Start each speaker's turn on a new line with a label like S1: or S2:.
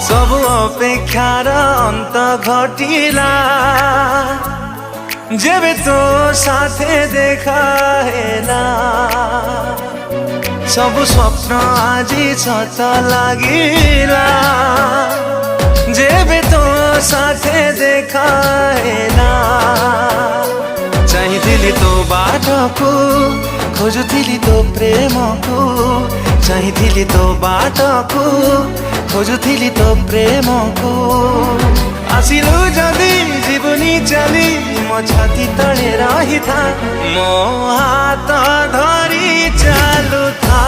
S1: सबु अपेक्षार अंत घटिला जेबे तो साथे देखा हेला सब स्वप्न आजी सत लागिला जेबे तो साथे देखा हेला चाहिथिली तो बाटको खोजुथिली तो प्रेमको चाहिथिली तो बाटको खोजुथिली तो प्रेमको आसिलु जदि जीवनी चली मो छाती तले रही था मो हाथ धरी चालू था।